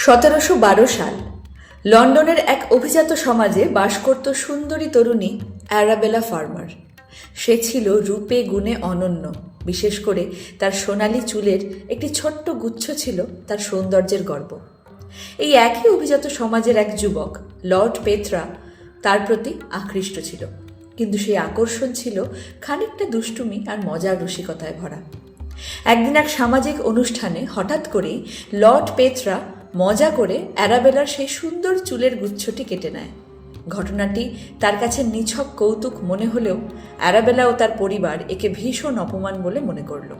1712 সাল লন্ডনের এক অভিজাত সমাজে বাস করত সুন্দরী তরুণী অ্যারাবেলা ফার্মার। সে ছিল রূপে গুণে অনন্য। বিশেষ করে তার সোনালি চুলের একটি ছোট্ট গুচ্ছ ছিল তার সৌন্দর্যের গর্ব। এই একই অভিজাত সমাজের এক যুবক লর্ড পেত্রা তার প্রতি আকৃষ্ট ছিল, কিন্তু সেই আকর্ষণ ছিল খানিকটা দুষ্টুমি আর মজার রসিকতায় ভরা। একদিন এক সামাজিক অনুষ্ঠানে হঠাৎ করেই লর্ড পেত্রা মজা করে অ্যারাবেলার সেই সুন্দর চুলের গুচ্ছটি কেটে নেয়। ঘটনাটি তার কাছে নিছক কৌতুক মনে হলেও অ্যারাবেলা ও তার পরিবার একে ভীষণ অপমান বলে মনে করল।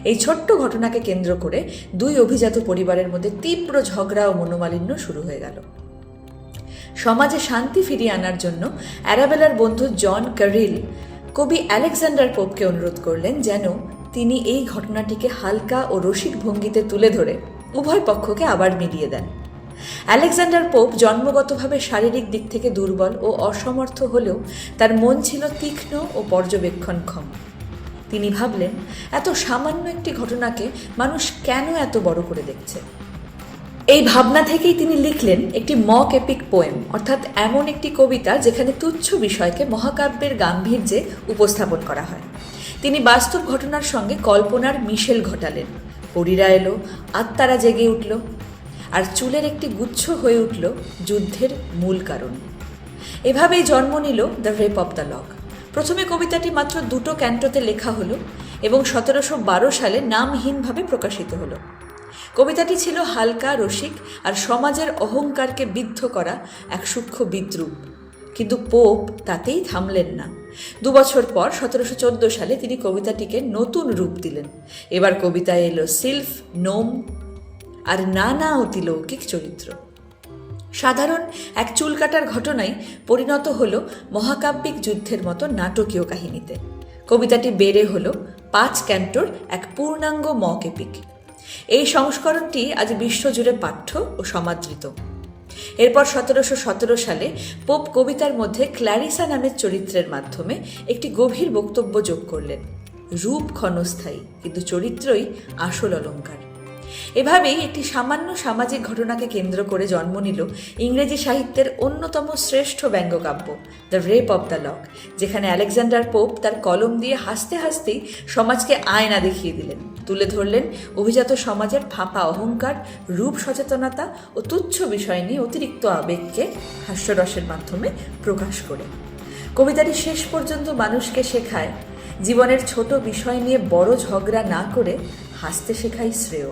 এই ছোট্ট ঘটনাকে কেন্দ্র করে দুই অভিজাত পরিবারের মধ্যে তীব্র ঝগড়া ও মনোমালিন্য শুরু হয়ে গেল। সমাজে শান্তি ফিরিয়ে আনার জন্য অ্যারাবেলার বন্ধু জন ক্যারিল কবি আলেকজান্ডার পোপকে অনুরোধ করলেন যেন তিনি এই ঘটনাটিকে হালকা ও রসিক ভঙ্গিতে তুলে ধরে উভয় পক্ষকে আবার মিলিয়ে দেন। আলেকজান্ডার পোপ জন্মগতভাবে শারীরিক দিক থেকে দুর্বল ও অসমর্থ হলেও তার মন ছিল তীক্ষ্ণ ও পর্যবেক্ষণক্ষম। তিনি ভাবলেন, এত সামান্য একটি ঘটনাকে মানুষ কেন এত বড় করে দেখছে। এই ভাবনা থেকেই তিনি লিখলেন একটি মক এপিক পোয়েম, অর্থাৎ এমন একটি কবিতা যেখানে তুচ্ছ বিষয়কে মহাকাব্যের গাম্ভীর্যে উপস্থাপন করা হয়। তিনি বাস্তব ঘটনার সঙ্গে কল্পনার মিশেল ঘটালেন। পরীরা এলো, আত্মারা জেগে উঠল, আর চুলের একটি গুচ্ছ হয়ে উঠল যুদ্ধের মূল কারণ। এভাবেই জন্ম নিল the rape of the lock. প্রথমে কবিতাটি মাত্র 2টো ক্যান্টোতে লেখা হলো এবং 1712 সালে নামহীনভাবে প্রকাশিত হলো। কবিতাটি ছিল হালকা, রসিক আর সমাজের অহংকারকে বিদ্ধ করা এক সূক্ষ্ম বিদ্রূপ। কিন্তু পোপ তাতেই থামলেন না। 2 বছর পর 1714 সালে তিনি কবিতাটিকে নতুন রূপ দিলেন। এবার কবিতায় এলো সিলফ, নোম আর নানা অতিলৌকিক চরিত্র। সাধারণ এক চুল কাটার ঘটনাই পরিণত হলো মহাকাব্যিক যুদ্ধের মতো নাটকীয় কাহিনীতে। কবিতাটি বেড়ে হলো 5 ক্যান্টোর এক পূর্ণাঙ্গ মক এপিক। এই সংস্করণটি আজ বিশ্বজুড়ে পাঠ্য ও সমাদৃত। এরপর 1717 সালে পোপ কবিতার মধ্যে ক্ল্যারিসা নামের চরিত্রের মাধ্যমে একটি গভীর বক্তব্য যোগ করলেন। রূপ ক্ষণস্থায়ী, কিন্তু চরিত্রই আসল অলংকার। এভাবেই একটি সামান্য সামাজিক ঘটনাকে কেন্দ্র করে জন্ম নিল ইংরেজি সাহিত্যের অন্যতম শ্রেষ্ঠ ব্যঙ্গকাব্য the rape of the lock, যেখানে আলেকজান্ডার পোপ তার কলম দিয়ে হাসতে হাসতেই সমাজকে আয়না দেখিয়ে দিলেন, তুলে ধরলেন অভিজাত সমাজের ফাঁপা অহংকার, রূপ সচেতনতা ও তুচ্ছ বিষয় নিয়ে অতিরিক্ত আবেগকে হাস্যরসের মাধ্যমে প্রকাশ করে। কবিতাটি শেষ পর্যন্ত মানুষকে শেখায় জীবনের ছোট বিষয় নিয়ে বড় ঝগড়া না করে হাসতে শেখাই শ্রেয়।